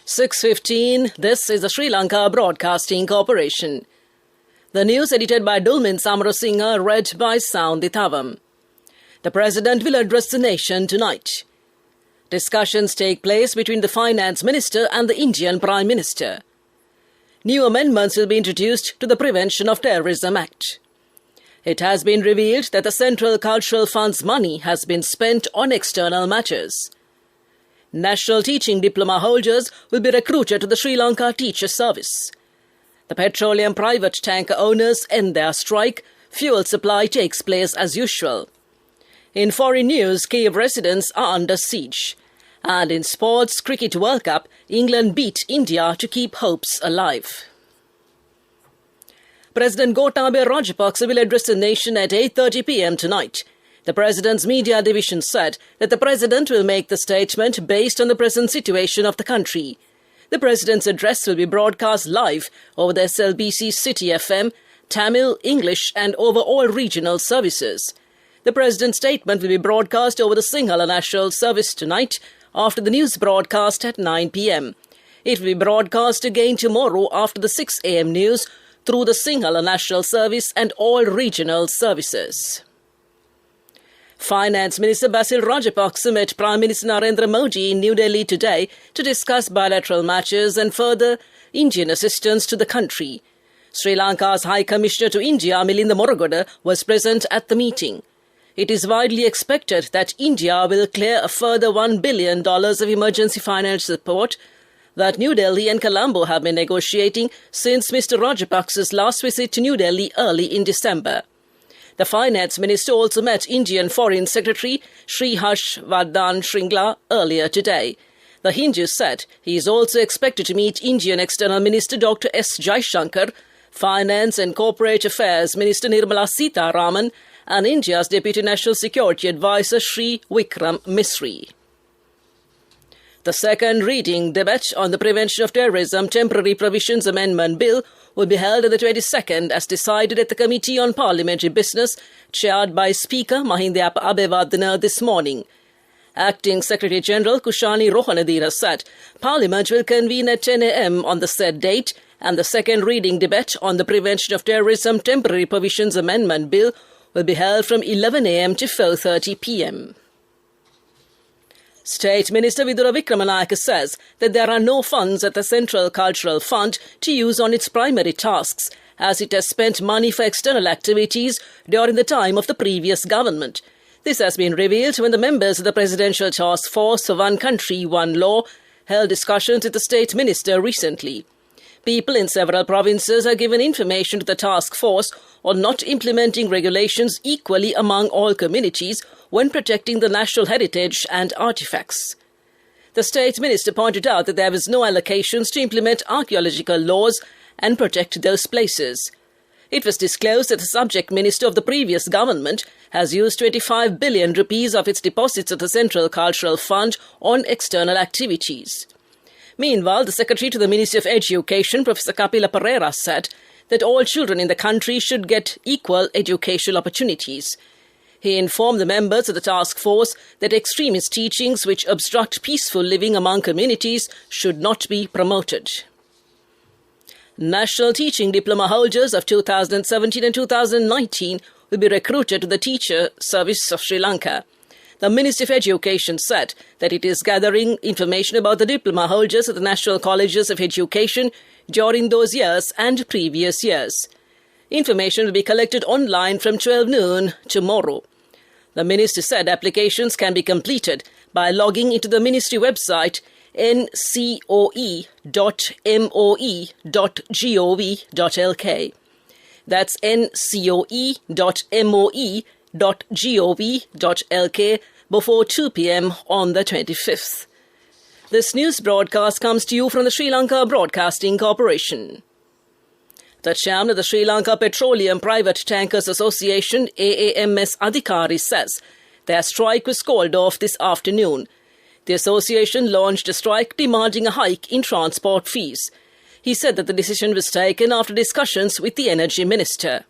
6:15, this is the Sri Lanka Broadcasting Corporation. The news edited by Dulmin Samarasinghe, read by Sound Dithavam. The President will address the nation tonight. Discussions take place between the Finance Minister and the Indian Prime Minister. New amendments will be introduced to the Prevention of Terrorism Act. It has been revealed that the Central Cultural Fund's money has been spent on external matters. National teaching diploma holders will be recruited to the Sri Lanka Teacher Service. The petroleum private tanker owners end their strike. Fuel supply takes place as usual. In foreign news, Kiev residents are under siege. And in sports, Cricket World Cup, England beat India to keep hopes alive. President Gotabaya Rajapaksa will address the nation at 8:30 p.m. tonight. The President's media division said that the President will make the statement based on the present situation of the country. The President's address will be broadcast live over the SLBC City FM, Tamil, English and over all regional services. The President's statement will be broadcast over the Sinhala National Service tonight after the news broadcast at 9 p.m. It will be broadcast again tomorrow after the 6 a.m. news through the Sinhala National Service and all regional services. Finance Minister Basil Rajapaksa met Prime Minister Narendra Modi in New Delhi today to discuss bilateral matters and further Indian assistance to the country. Sri Lanka's High Commissioner to India, Milinda Moragoda, was present at the meeting. It is widely expected that India will clear a further $1 billion of emergency financial support that New Delhi and Colombo have been negotiating since Mr. Rajapaksa's last visit to New Delhi early in December. The Finance Minister also met Indian Foreign Secretary Sri Harsh Vardhan Shringla earlier today. The Hindu said he is also expected to meet Indian External Minister Dr. S. Jaishankar, Finance and Corporate Affairs Minister Nirmala Sitharaman, and India's Deputy National Security Advisor Sri Vikram Misri. The second reading debate on the Prevention of Terrorism Temporary Provisions Amendment Bill will be held on the 22nd as decided at the Committee on Parliamentary Business, chaired by Speaker Mahinda Abeyewardena this morning. Acting Secretary-General Kushani Rohanadira said Parliament will convene at 10 a.m. on the said date, and the second reading debate on the Prevention of Terrorism Temporary Provisions Amendment Bill will be held from 11 a.m. to 4:30 p.m. State Minister Vidura Wickramanayake says that there are no funds at the Central Cultural Fund to use on its primary tasks, as it has spent money for external activities during the time of the previous government. This has been revealed when the members of the Presidential Task Force for One Country, One Law held discussions with the State Minister recently. People in several provinces are given information to the task force on not implementing regulations equally among all communities when protecting the national heritage and artifacts. The State Minister pointed out that there was no allocations to implement archaeological laws and protect those places. It was disclosed that the subject minister of the previous government has used 25 billion rupees of its deposits at the Central Cultural Fund on external activities. Meanwhile, the Secretary to the Ministry of Education, Professor Kapila Pereira, said that all children in the country should get equal educational opportunities. He informed the members of the task force that extremist teachings which obstruct peaceful living among communities should not be promoted. National teaching diploma holders of 2017 and 2019 will be recruited to the Teacher Service of Sri Lanka. The Ministry of Education said that it is gathering information about the diploma holders at the National Colleges of Education during those years and previous years. Information will be collected online from 12 noon tomorrow. The Minister said applications can be completed by logging into the Ministry website ncoe.moe.gov.lk. That's ncoe.moe.gov.lk before 2 p.m. on the 25th. This news broadcast comes to you from the Sri Lanka Broadcasting Corporation. The chairman of the Sri Lanka Petroleum Private Tankers Association, AAMS Adhikari, says their strike was called off this afternoon. The association launched a strike demanding a hike in transport fees. He said that the decision was taken after discussions with the Energy Minister.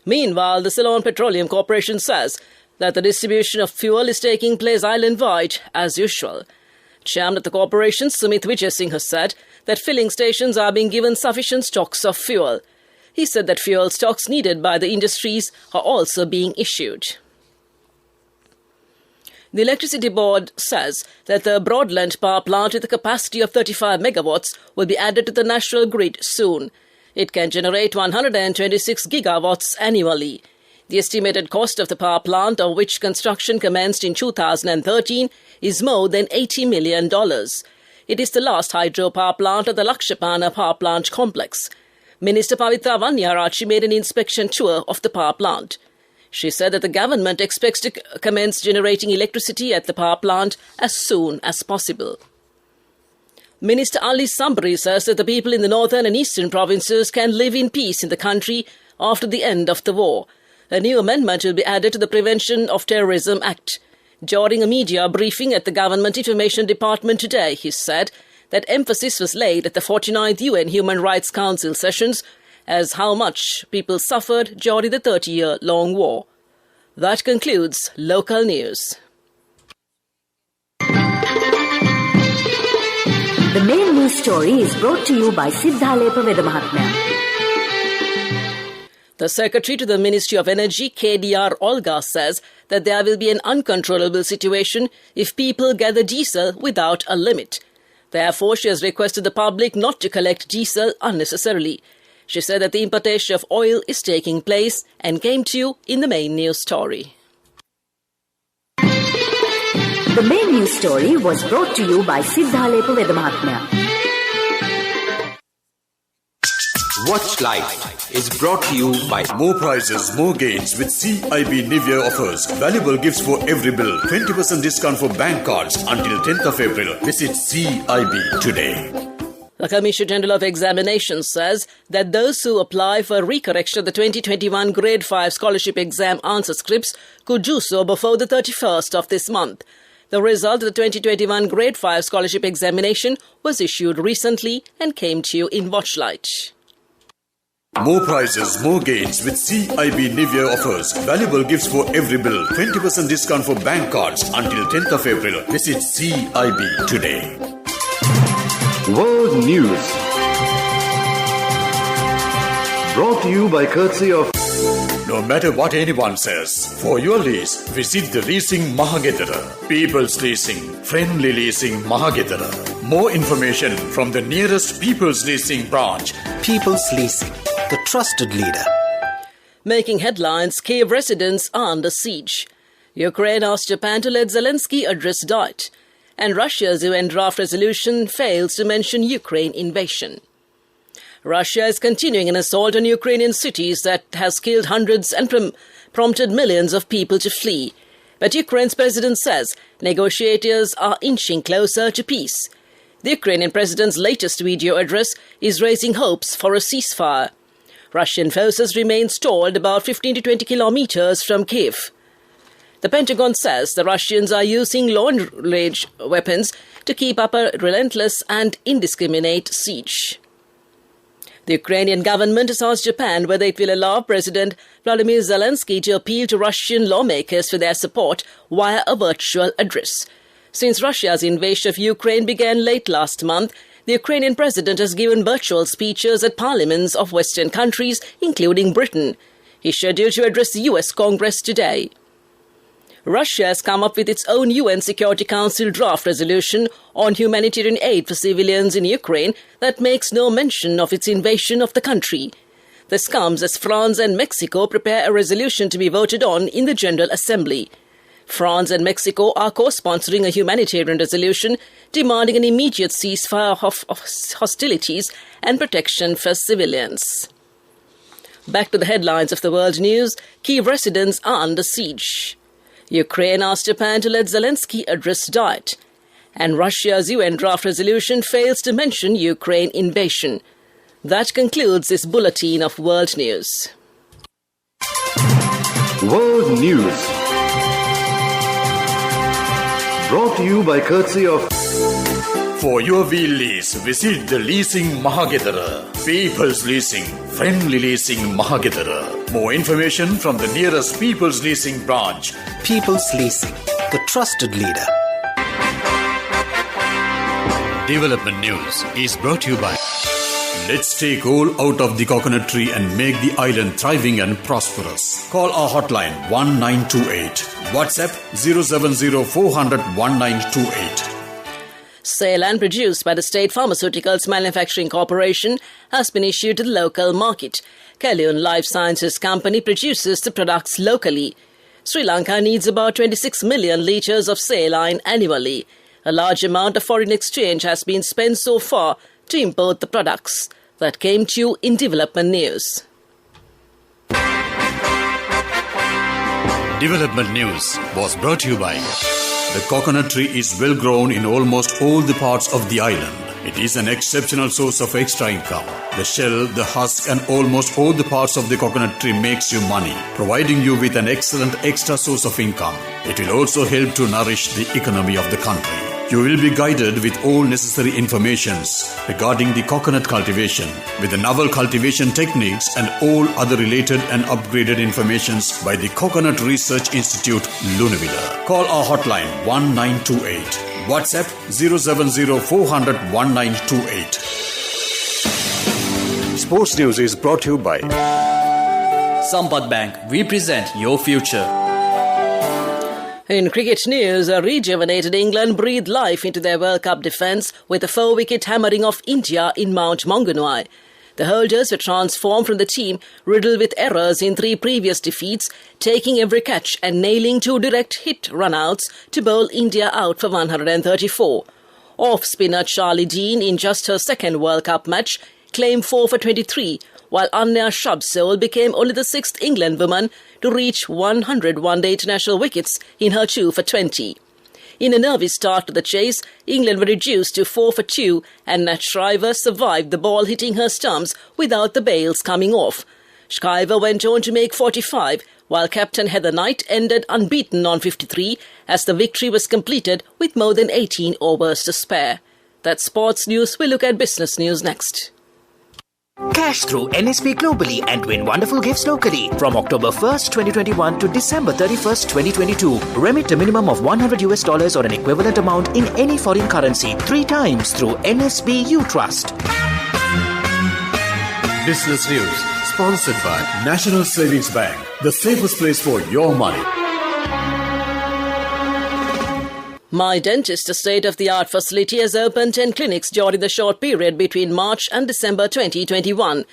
Meanwhile, the Ceylon Petroleum Corporation says that the distribution of fuel is taking place island-wide as usual. Chairman of the corporation, Sumit Vijay Singh, has said that filling stations are being given sufficient stocks of fuel. He said that fuel stocks needed by the industries are also being issued. The Electricity Board says that the Broadland power plant with a capacity of 35 megawatts will be added to the national grid soon. It can generate 126 gigawatts annually. The estimated cost of the power plant, of which construction commenced in 2013, is more than $80 million. It is the last hydropower plant of the Lakshapana power plant complex. Minister Pavitra Vanyarachi made an inspection tour of the power plant. She said that the government expects to commence generating electricity at the power plant as soon as possible. Minister Ali Sambri says that the people in the northern and eastern provinces can live in peace in the country after the end of the war. A new amendment will be added to the Prevention of Terrorism Act. During a media briefing at the Government Information Department today, he said that emphasis was laid at the 49th UN Human Rights Council sessions as how much people suffered during the 30-year-long war. That concludes local news. The main news story is brought to you by Siddhalepa Vedamahatmya. The Secretary to the Ministry of Energy, KDR Olga, says that there will be an uncontrollable situation if people gather diesel without a limit. Therefore, she has requested the public not to collect diesel unnecessarily. She said that the importation of oil is taking place and came to you in the main news story. The main news story was brought to you by Siddhalepa Vedamahatmya. Watch Life is brought to you by More prizes, more gains with CIB New Year offers. Valuable gifts for every bill. 20% discount for bank cards until 10th of April. Visit CIB today. The Commissioner General of Examinations says that those who apply for recorrection of the 2021 Grade 5 Scholarship Exam answer scripts could do so before the 31st of this month. The result of the 2021 Grade 5 Scholarship Examination was issued recently and came to you in Watchlight. More prizes, more gains with CIB New Year offers. Valuable gifts for every bill. 20% discount for bank cards until 10th of April. Visit CIB today. World News. Brought to you by courtesy of... No matter what anyone says, for your lease, visit the Leasing Mahagedara. People's Leasing, Friendly Leasing Mahagedara. More information from the nearest People's Leasing branch. People's Leasing, the trusted leader. Making headlines, Kiev residents are under siege. Ukraine asked Japan to let Zelensky address diet. And Russia's UN draft resolution fails to mention Ukraine invasion. Russia is continuing an assault on Ukrainian cities that has killed hundreds and prompted millions of people to flee. But Ukraine's president says negotiators are inching closer to peace. The Ukrainian president's latest video address is raising hopes for a ceasefire. Russian forces remain stalled about 15 to 20 kilometers from Kiev. The Pentagon says the Russians are using long-range weapons to keep up a relentless and indiscriminate siege. The Ukrainian government has asked Japan whether it will allow President Vladimir Zelensky to appeal to Russian lawmakers for their support via a virtual address. Since Russia's invasion of Ukraine began late last month, the Ukrainian president has given virtual speeches at parliaments of Western countries, including Britain. He's scheduled to address the US Congress today. Russia has come up with its own UN Security Council draft resolution on humanitarian aid for civilians in Ukraine that makes no mention of its invasion of the country. This comes as France and Mexico prepare a resolution to be voted on in the General Assembly. France and Mexico are co-sponsoring a humanitarian resolution demanding an immediate ceasefire of hostilities and protection for civilians. Back to the headlines of the world news. Kyiv residents are under siege. Ukraine asked Japan to let Zelensky address diet. And Russia's UN draft resolution fails to mention Ukraine invasion. That concludes this bulletin of world news. World News. Brought to you by courtesy of... For your wheel lease, visit the Leasing Mahagedara. People's Leasing, Friendly Leasing Mahagedara. More information from the nearest People's Leasing branch. People's Leasing, the trusted leader. Development News is brought to you by Let's take all out of the coconut tree and make the island thriving and prosperous. Call our hotline 1928. WhatsApp 070-400-1928. Ceylan produced by the State Pharmaceuticals Manufacturing Corporation has been issued to the local market. Kalyan Life Sciences Company produces the products locally. Sri Lanka needs about 26 million litres of saline annually. A large amount of foreign exchange has been spent so far to import the products. That came to you in Development News. Development News was brought to you by the coconut tree is well grown in almost all the parts of the island. It is an exceptional source of extra income. The shell, the husk and almost all the parts of the coconut tree makes you money, providing you with an excellent extra source of income. It will also help to nourish the economy of the country. You will be guided with all necessary informations regarding the coconut cultivation, with the novel cultivation techniques and all other related and upgraded informations by the Coconut Research Institute, Lunavilla. Call our hotline 1928. WhatsApp 070-400-1928. Sports News is brought to you by Sampath Bank. We present your future. In cricket news, a rejuvenated England breathed life into their World Cup defence with a 4-wicket hammering of India in Mount Maunganui. The holders were transformed from the team riddled with errors in 3 previous defeats, taking every catch and nailing 2 direct hit run-outs to bowl India out for 134. Off-spinner Charlie Dean, in just her second World Cup match, claimed 4 for 23, while Anya Shabsole became only the 6th England woman to reach 100 one-day international wickets in her 2 for 20. In a nervy start to the chase, England were reduced to 4 for 2 and Nat Shriver survived the ball hitting her stumps without the bails coming off. Shriver went on to make 45, while captain Heather Knight ended unbeaten on 53 as the victory was completed with more than 18 overs to spare. That's sports news. We'll look at business news next. Cash through NSP globally and win wonderful gifts locally. From October 1st, 2021 to December 31st, 2022. Remit a minimum of $100 or an equivalent amount in any foreign currency 3 times through NSB U Trust. Business News, sponsored by National Savings Bank, the safest place for your money. My Dentist, a state-of-the-art facility, has opened 10 clinics during the short period between March and December 2021.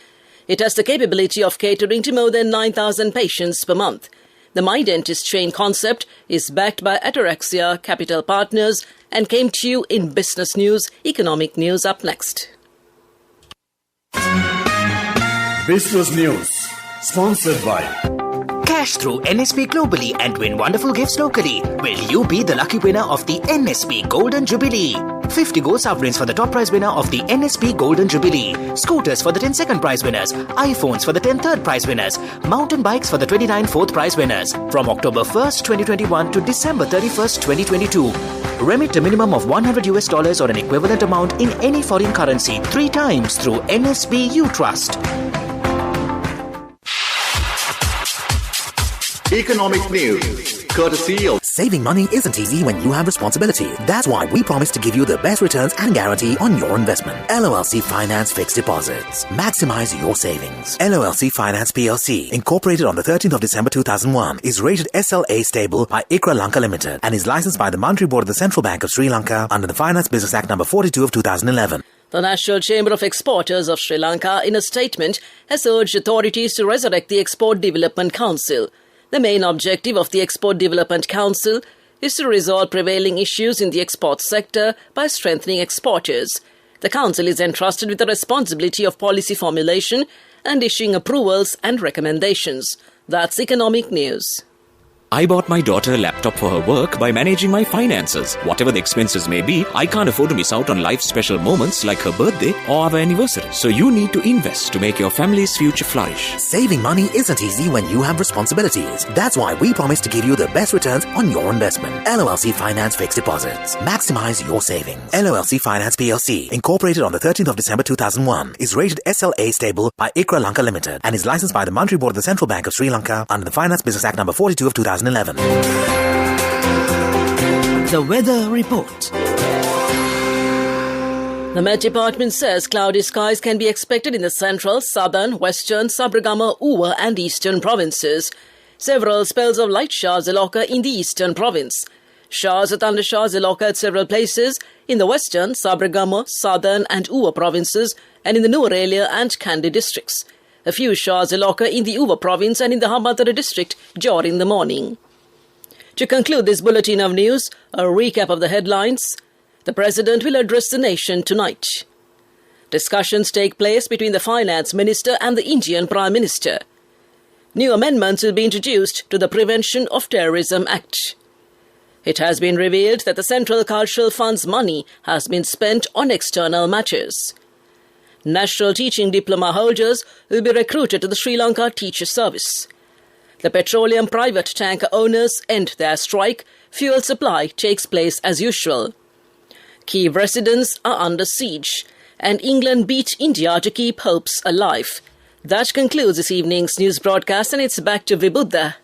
It has the capability of catering to more than 9,000 patients per month. The My Dentist chain concept is backed by Ataraxia Capital Partners and came to you in Business News. Economic news up next. Business News, sponsored by Cash through NSP globally and win wonderful gifts locally. Will you be the lucky winner of the NSP Golden Jubilee? 50 gold sovereigns for the top prize winner of the NSP Golden Jubilee. Scooters for the 10 second prize winners. iPhones for the 10 third prize winners. Mountain bikes for the 29 fourth prize winners. From October 1st, 2021 to December 31st, 2022. Remit a minimum of $100 or an equivalent amount in any foreign currency 3 times through NSB U Trust. Economic News, courtesy of Saving money isn't easy when you have responsibility. That's why we promise to give you the best returns and guarantee on your investment. LOLC Finance Fixed Deposits. Maximize your savings. LOLC Finance PLC, incorporated on the 13th of December 2001, is rated SLA stable by ICRA Lanka Limited and is licensed by the Monetary Board of the Central Bank of Sri Lanka under the Finance Business Act number 42 of 2011. The National Chamber of Exporters of Sri Lanka, in a statement, has urged authorities to resurrect the Export Development Council. The main objective of the Export Development Council is to resolve prevailing issues in the export sector by strengthening exporters. The Council is entrusted with the responsibility of policy formulation and issuing approvals and recommendations. That's economic news. I bought my daughter a laptop for her work by managing my finances. Whatever the expenses may be, I can't afford to miss out on life's special moments like her birthday or our anniversary. So you need to invest to make your family's future flourish. Saving money isn't easy when you have responsibilities. That's why we promise to give you the best returns on your investment. LOLC Finance Fixed Deposits. Maximize your savings. LOLC Finance PLC, incorporated on the 13th of December 2001, is rated SLA stable by ICRA Lanka Limited and is licensed by the Monetary Board of the Central Bank of Sri Lanka under the Finance Business Act number 42 of 2011. The Weather Report. The Met Department says cloudy skies can be expected in the central, southern, western, Sabragama, Uva and eastern provinces. Several spells of light showers will occur in the eastern province. Showers or thundershowers will occur at several places in the western, Sabragama, southern and Uva provinces and in the Nuwara and Kandy districts. A few showers will occur in the Uva province and in the Hambantota district during the morning. To conclude this bulletin of news, a recap of the headlines. The President will address the nation tonight. Discussions take place between the Finance Minister and the Indian Prime Minister. New amendments will be introduced to the Prevention of Terrorism Act. It has been revealed that the Central Cultural Fund's money has been spent on external matters. National Teaching Diploma holders will be recruited to the Sri Lanka Teacher Service. The petroleum private tanker owners end their strike. Fuel supply takes place as usual. Kyiv residents are under siege, and England beat India to keep hopes alive. That concludes this evening's news broadcast, and it's back to Vibhuddha.